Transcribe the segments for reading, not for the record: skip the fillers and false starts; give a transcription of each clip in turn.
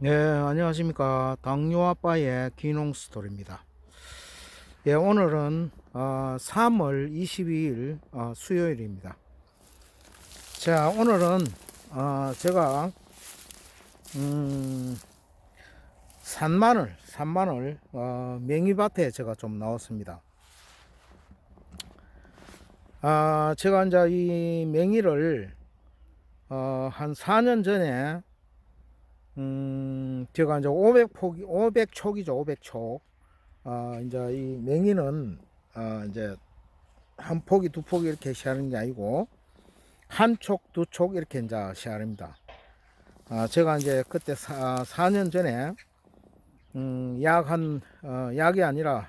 네, 안녕하십니까. 당뇨 아빠의 귀농 스토리입니다. 예, 오늘은 3월 22일 수요일입니다. 자, 오늘은 제가 음, 산마늘 맹이밭에 제가 좀 나왔습니다. 제가 이제 이 맹이를 한 4년 전에 제가 이제 500촉이죠, 500촉. 이제 이 맹이는 이제 한 포기 두 포기 이렇게 시하는 게 아니고 한 촉 두 촉 이렇게 이제 시합니다. 제가 이제 그때 4년 전에 약이 아니라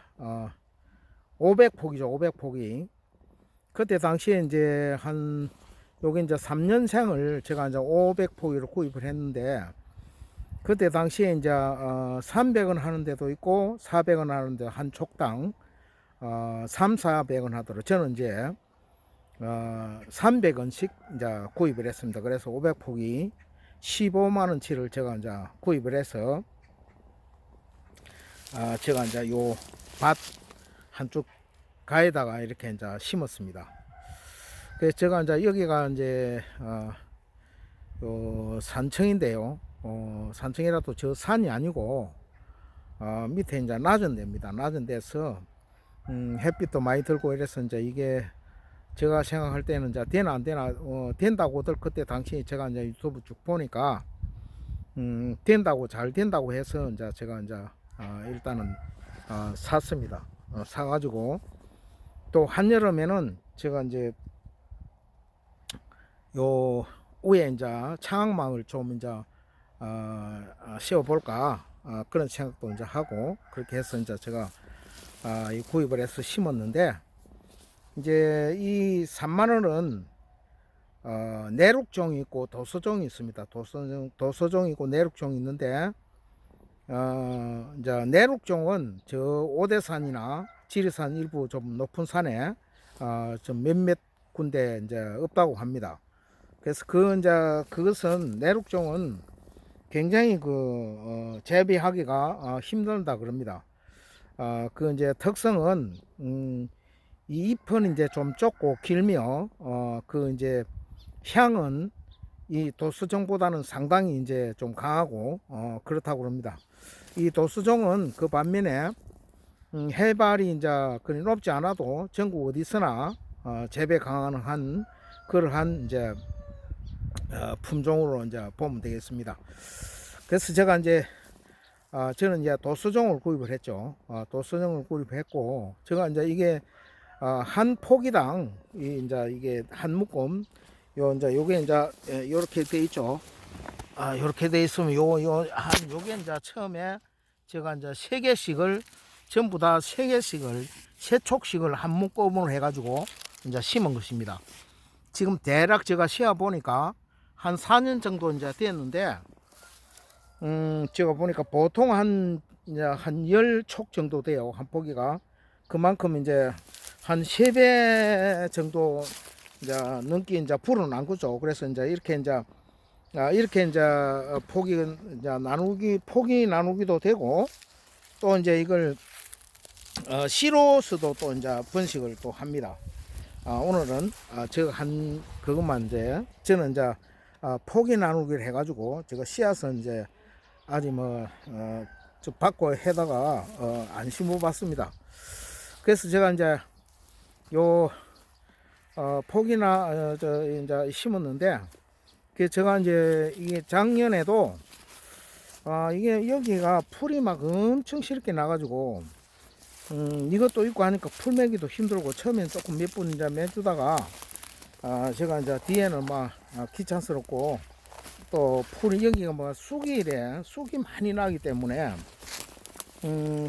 500포기죠, 500포기. 그때 당시에 이제 한 요게 이제 3년생을 제가 이제 500포기로 구입을 했는데, 그때 당시에 이제 300원 하는 데도 있고 400원 하는 데 한 촉당 3, 400원 하도록 저는 이제 300원씩 이제 구입을 했습니다. 그래서 500포기 15만원치를 제가 이제 구입을 해서 제가 이제 요 밭 한쪽 가에다가 이렇게 이제 심었습니다. 그래서 제가 이제 여기가 이제 요 산청인데요. 산청이라도 저 산이 아니고 밑에 이제 낮은 데입니다. 낮은 데서 햇빛도 많이 들고 이래서 이제 이게 제가 생각할 때는 이제 되나 안 되나 된다고들 그때 당시 제가 이제 유튜브 쭉 보니까 된다고 잘 된다고 해서 이제 제가 이제 일단은 샀습니다. 사가지고 또 한여름에는 제가 이제 요 위에 이제 창망을 좀 이제 씌워 볼까 그런 생각도 이제 하고 그렇게 해서 이제 제가 구입을 해서 심었는데, 이제 이 3만원은 내륙종이 있고 도서종이 있습니다. 도서종이 있고 내륙종이 있는데, 이제 내륙종은 저 오대산이나 지리산 일부 좀 높은 산에 좀 몇몇 군데 이제 없다고 합니다. 그래서 이제 그것은 내륙종은 굉장히 재배하기가 힘들다 그럽니다. 그 이제 특성은 이 잎은 이제 좀 좁고 길며 그 이제 향은 이 도수종보다는 상당히 이제 좀 강하고 그렇다고 합니다. 이 도수종은 그 반면에 해발이 이제 그리 높지 않아도 전국 어디서나 재배 가능한 그러한 이제 품종으로 이제 보면 되겠습니다. 그래서 제가 이제 저는 이제 도수종을 구입을 했죠. 도수종을 구입했고, 제가 이제 이게 한 포기당 이제 이게 한 묶음 요 이제 요게 이제 요렇게 돼 있죠. 요렇게 돼 있으면 요게 이제 처음에 제가 이제 세 개씩을 전부 다 세 개씩을 세 촉씩을 한 묶음으로 해가지고 이제 심은 것입니다. 지금 대략 제가 시어 보니까 한 4년 정도 이제 됐는데, 제가 보니까 보통 이제 한 10촉 정도 돼요, 한 포기가. 그만큼 이제 한 3배 정도 이제 넘게 이제 불어난 거죠. 그래서 이제 이렇게 이제 포기 나누기도 되고, 또 이제 이걸 씨로서도 또 이제 번식을 또 합니다. 오늘은 제가 한 그것만 이제 저는 이제 포기 나누기를 해가지고 제가 씨앗은 이제 아직 저 받고 해다가 안 심어봤습니다. 그래서 제가 이제 요 포기나 저 이제 심었는데, 그 제가 이제 이게 작년에도 이게 여기가 풀이 막 엄청 싫게 나가지고 이것도 있고 하니까 풀매기도 힘들고 처음엔 조금 몇 분 이제 매주다가 제가 이제 뒤에는 막 귀찮스럽고, 또 풀이 여기가 뭐 쑥이 많이 나기 때문에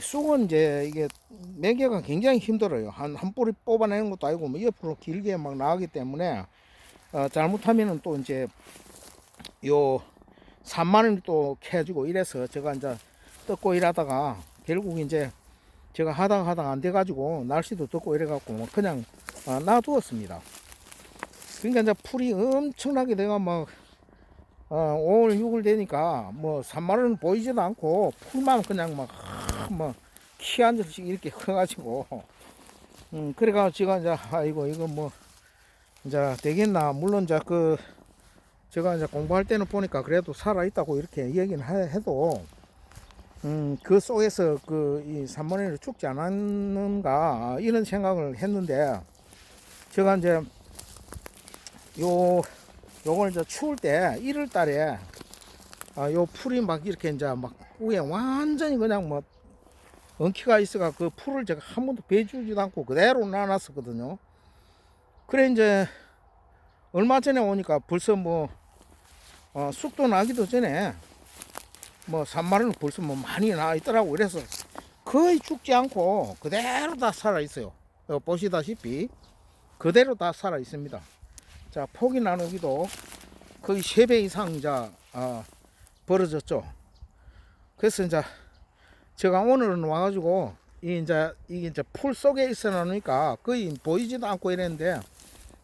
쑥은 이제 이게 매개가 굉장히 힘들어요. 한 뿌리 뽑아내는 것도 아니고 뭐 옆으로 길게 막 나가기 때문에 잘못하면은 또 이제 요 3만원이 또 캐지고 이래서 제가 이제 뜯고 일하다가 결국 이제 제가 하다가 안 돼가지고 날씨도 덥고 이래갖고 뭐 그냥 놔두었습니다. 그러니까 이제 풀이 엄청나게 내가 막 5월 6월 되니까 뭐 산마루는 보이지도 않고 풀만 그냥 뭐 키 한 점씩 이렇게 커가지고 그래가지고 제가 이제 아이고 이거 뭐 이제 되겠나. 물론 이제 제가 이제 공부할 때는 보니까 그래도 살아 있다고 이렇게 얘기는 해도 그 속에서 이 산모네를 죽지 않았는가 이런 생각을 했는데, 제가 이제 요걸 이제 추울 때 1월 달에 요 풀이 막 이렇게 이제 막 위에 완전히 그냥 뭐 엉키가 있어가 그 풀을 제가 한 번도 베주지도 않고 그대로 놔놨었거든요. 그래 이제 얼마 전에 오니까 벌써 뭐 쑥도 나기도 전에 뭐 산마루는 벌써 뭐 많이 나 있더라고. 그래서 거의 죽지 않고 그대로 다 살아 있어요. 보시다시피 그대로 다 살아 있습니다. 자, 포기 나누기도 거의 3배 이상 이제 벌어졌죠. 그래서 이제 제가 오늘은 와가지고 이게 이제 풀 속에 있어 놓으니까 거의 보이지도 않고 이랬는데,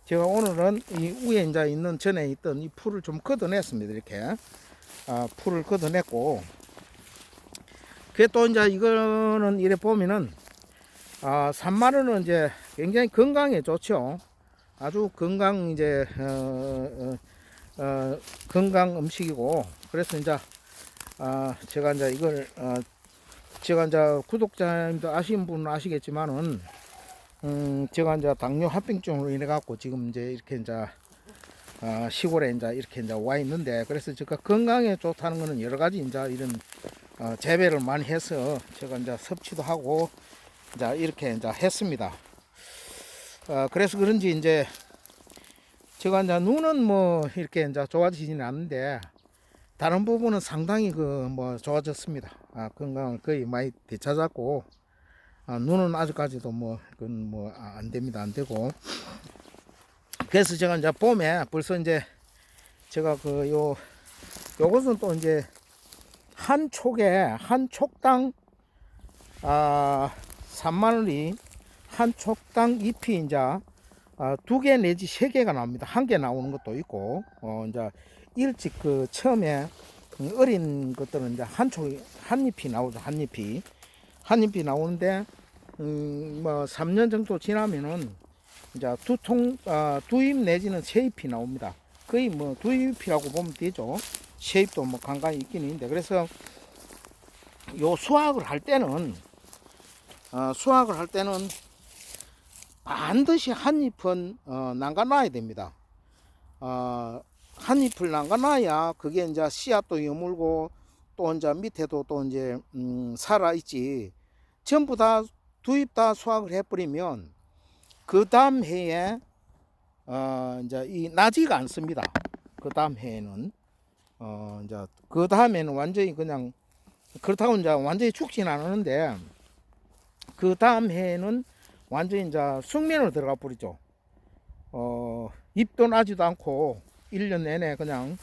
제가 오늘은 이 위에 이제 있는 전에 있던 이 풀을 좀 걷어냈습니다. 이렇게 풀을 걷어냈고, 그게 또 이제 이거는 이래 보면은 산마루는 이제 굉장히 건강에 좋죠. 아주 건강 이제 건강 음식이고, 그래서 이제 제가 이제 이걸 제가 이제 구독자님도 아시는 분은 아시겠지만은 제가 이제 당뇨 합병증으로 인해 갖고 지금 이제 이렇게 이제 시골에 이제 이렇게 이제 와 있는데, 그래서 제가 건강에 좋다는 거는 여러 가지 이제 이런 재배를 많이 해서 제가 이제 섭취도 하고 이제 이렇게 이제 했습니다. 그래서 그런지 이제 제가 이제 눈은 뭐 이렇게 이제 좋아지지는 않는데 다른 부분은 상당히 뭐 좋아졌습니다. 건강을 거의 많이 되찾았고, 눈은 아직까지도 뭐 그건 뭐 안 됩니다. 안 되고. 그래서 제가 이제 봄에 벌써 이제 제가 요것은 또 이제 한 촉당 3만원이 한 촉당 잎이 이제 2개 내지 3개가 나옵니다. 1개 나오는 것도 있고, 이제 일찍 처음에 어린 것들은 이제 한 잎이 나오죠. 한 잎이 나오는데, 뭐 3년 정도 지나면은 이제 두 잎 내지는 3잎이 나옵니다. 거의 뭐 2잎이라고 보면 되죠. 3잎도 뭐 간간히 있긴 있는데, 그래서 요 수확을 할 때는 반드시 한 잎은 남가놔야 됩니다. 한 잎을 남가놔야 그게 이제 씨앗도 여물고 또 이제 밑에도 또 이제 살아 있지. 전부 다 2잎 다 수확을 해버리면 그 다음 해에 이제 이 나지가 않습니다. 그 다음 해에는 이제 그 다음에는 완전히 그냥 그렇다고 이제 완전히 죽지는 않았는데, 그 다음 해에는 완전히 이제 숙면으로 들어가 버리죠. 잎도 나지도 않고 1년 내내 그냥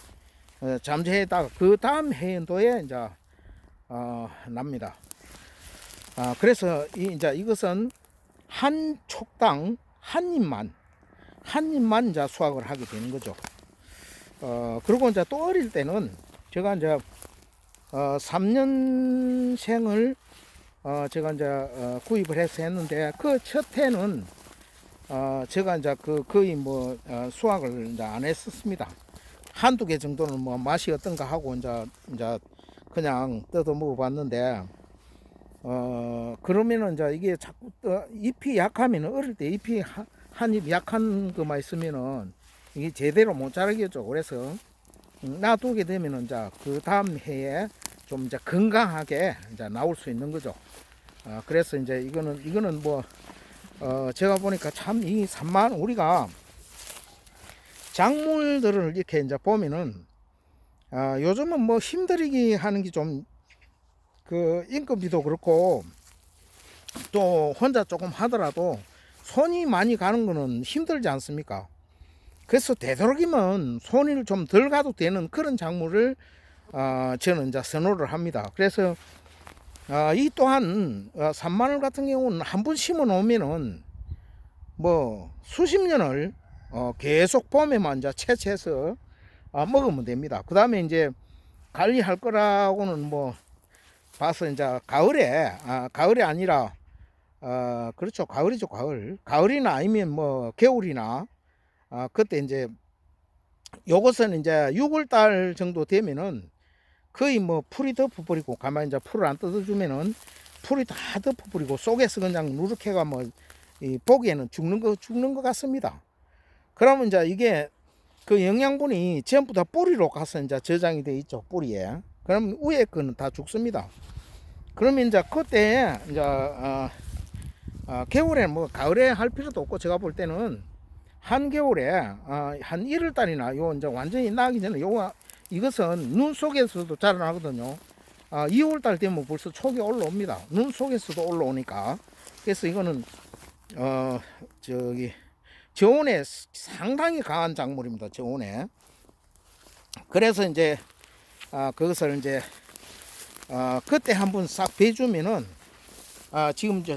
잠재했다가 그 다음 해인도에 이제 납니다. 그래서 이제 이것은 한 촉당 한 잎만 이제 수확을 하게 되는 거죠. 그리고 이제 또 어릴 때는 제가 이제 3년생을 제가 이제 구입을 해서 했는데, 그 첫 해는 제가 이제 거의 뭐 수확을 이제 안 했었습니다. 한두 개 정도는 뭐 맛이 어떤가 하고 이제 그냥 뜯어 먹어봤는데, 그러면은 이제 이게 자꾸 잎이 약하면은, 어릴 때 잎이 한 잎 약한 것만 있으면은 이게 제대로 못 자라겠죠. 그래서 놔두게 되면은 이제 그 다음 해에 좀 이제 건강하게 이제 나올 수 있는 거죠. 그래서 이제 이거는 뭐 제가 보니까 참 이 우리가 작물들을 이렇게 이제 보면은 요즘은 뭐 힘들게 하는 게 좀 인건비도 그렇고, 또 혼자 조금 하더라도 손이 많이 가는 거는 힘들지 않습니까? 그래서 되도록이면 손을 좀 덜 가도 되는 그런 작물을 저는 이제 선호를 합니다. 그래서 이 또한 산마늘 같은 경우는 한 번 심어 놓으면은 뭐 수십 년을 계속 봄에만 이제 채취해서 먹으면 됩니다. 그 다음에 이제 관리할 거라고는 뭐 봐서 이제 가을에 아니라 그렇죠, 가을이죠, 가을이나 아니면 뭐 겨울이나 그때 이제 요것은 이제 6월달 정도 되면은 거의 뭐 풀이 덮어버리고 가만히 이제 풀을 안 뜯어주면은 풀이 다 덮어버리고 속에서 그냥 누렇게가 뭐 보기에는 죽는 것 같습니다. 그러면 이제 이게 그 영양분이 전부 다 뿌리로 가서 이제 저장이 돼 있죠, 뿌리에. 그럼 위에 거는 다 죽습니다. 그러면 이제 그때 이제 겨울에 뭐 가을에 할 필요도 없고, 제가 볼 때는 한겨울에 한 1월달이나 요 이제 완전히 나기 전에 이것은 눈 속에서도 자라나거든요. 2월달 되면 벌써 촉이 올라옵니다. 눈 속에서도 올라오니까. 그래서 이거는 저온에 상당히 강한 작물입니다. 저온에. 그래서 이제 그것을 이제 그때 한번 싹 베주면은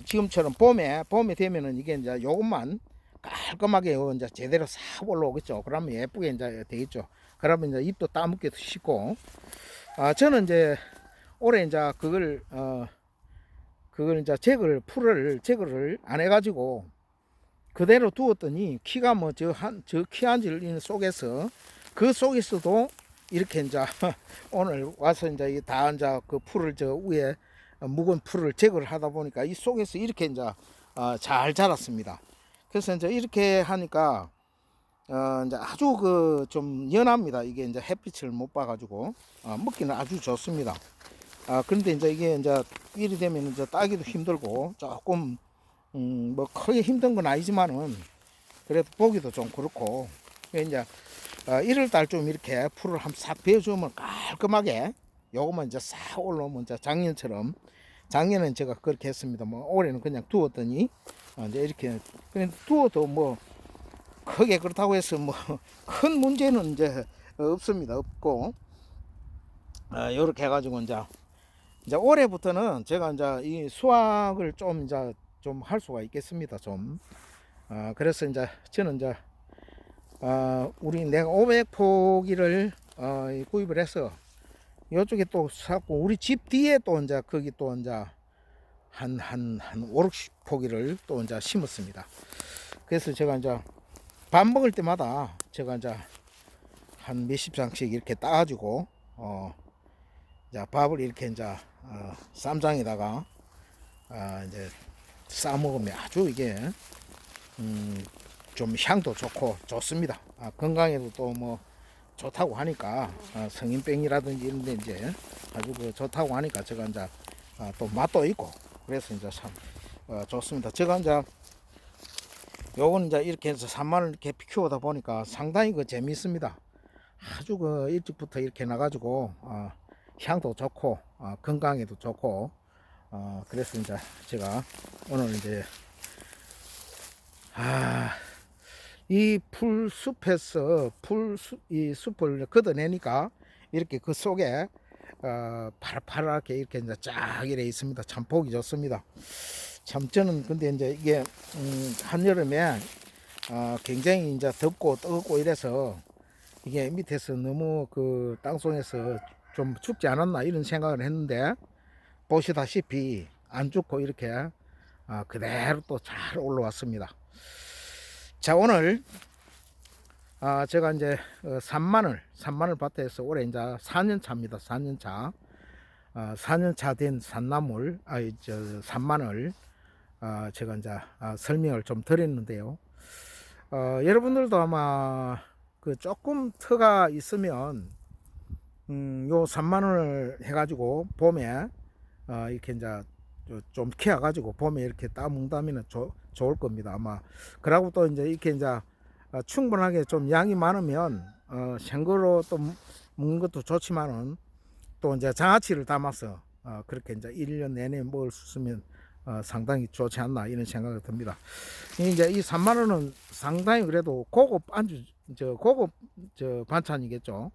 지금처럼 봄에 되면은 이게 이제 요것만 깔끔하게 이제 제대로 싹 올라오겠죠. 그러면 예쁘게 이제 되겠죠. 그러면 이제 잎도 따먹기도 쉽고. 저는 이제 올해 이제 그걸 이제 풀을 제거를 안 해가지고 그대로 두었더니 키가 뭐 저 키 한질 속에서 그 속에서도 이렇게 이제 오늘 와서 이제 다 이제 그 풀을 저 위에 묵은 풀을 제거를 하다 보니까 이 속에서 이렇게 이제 잘 자랐습니다. 그래서 이제 이렇게 하니까 이제 아주 그 좀 연합니다. 이게 이제 햇빛을 못 봐가지고 먹기는 아주 좋습니다. 그런데 이제 이게 이제 일이 되면 이제 따기도 힘들고 조금 뭐 크게 힘든 건 아니지만은 그래도 보기도 좀 그렇고. 이제 1월달 좀 이렇게 풀을 한번 싹 베어주면 깔끔하게 요거만 이제 싹 올라오면 이제 작년은 제가 그렇게 했습니다. 뭐 올해는 그냥 두었더니 이제 이렇게 그냥 두어도 뭐 크게 그렇다고 해서 뭐 큰 문제는 이제 없습니다. 없고 요렇게 해가지고 이제 올해부터는 제가 이제 이 수확을 좀 이제 좀 할 수가 있겠습니다. 좀 그래서 이제 저는 이제 내가 500포기를 구입을 해서 이쪽에 또 사고, 우리 집 뒤에 또 이제 거기 또 이제 한 5, 60포기를 또 이제 심었습니다. 그래서 제가 이제 밥 먹을 때마다 제가 이제 한 몇십 장씩 이렇게 따가지고 이제 밥을 이렇게 이제 쌈장에다가 이제 싸 먹으면 아주 이게 좀 향도 좋고 좋습니다. 건강에도 또 뭐 좋다고 하니까 성인병이라든지 이런 데 이제 아주 그 좋다고 하니까 제가 이제 또 맛도 있고 그래서 이제 참 좋습니다. 제가 이제 요건 이제 이렇게 해서 산만을 이렇게 키우다 보니까 상당히 그 재미있습니다. 아주 그 일찍부터 이렇게 나가지고 향도 좋고 건강에도 좋고 그래서 이제 제가 오늘 이제 이 풀숲에서 이 숲을 걷어내니까 이렇게 그 속에 파랗게 이렇게 이제 쫙 이래 있습니다. 참 보기 좋습니다. 참 저는 근데 이제 이게 한여름에 굉장히 이제 덥고 뜨겁고 이래서 이게 밑에서 너무 그 땅속에서 좀 춥지 않았나 이런 생각을 했는데 보시다시피 안 죽고 이렇게 그대로 또 잘 올라왔습니다. 자, 오늘 제가 이제 산마늘 밭에서 올해 이제 4년 차입니다. 4년 차. 4년 차 된 산나물, 산마늘 제가 이제 설명을 좀 드렸는데요. 여러분들도 아마 그 조금 터가 있으면 요 산마늘 해가지고 봄에 이렇게 이제 좀 키워가지고 봄에 이렇게 따먹다면 좋을 겁니다. 아마 그러고 또 이제 이렇게 이제 충분하게 좀 양이 많으면 생거로 또 먹는 것도 좋지만은 또 이제 장아찌를 담아서 그렇게 이제 1년 내내 먹을 수 있으면 상당히 좋지 않나 이런 생각이 듭니다. 이제 이 3만 원은 상당히 그래도 고급 안주 고급 반찬이겠죠.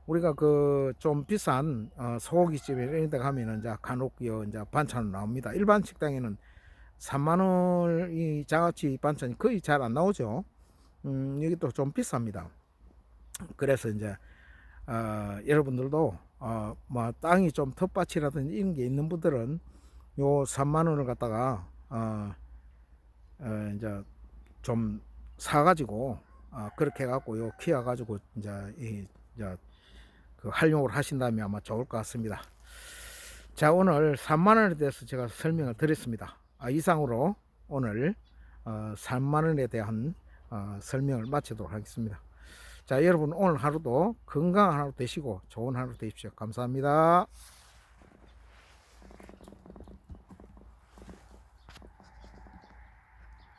우리가 그 좀 비싼 소고기집에 이런 데 가면은 이제 간혹 이제 반찬으로 나옵니다. 일반 식당에는 3만 원 이 장아찌 반찬이 거의 잘 안 나오죠. 여기 또 좀 비쌉니다. 그래서 이제 여러분들도 뭐 땅이 좀 텃밭이라든지 이런 게 있는 분들은 요 3만 원을 갖다가 이제 좀 사가지고 그렇게 해갖고 요 키워가지고 이제 그 활용을 하신다면 아마 좋을 것 같습니다. 자, 오늘 3만 원에 대해서 제가 설명을 드렸습니다. 이상으로 오늘 3만 원에 대한 설명을 마치도록 하겠습니다. 자, 여러분 오늘 하루도 건강한 하루 되시고 좋은 하루 되십시오. 감사합니다.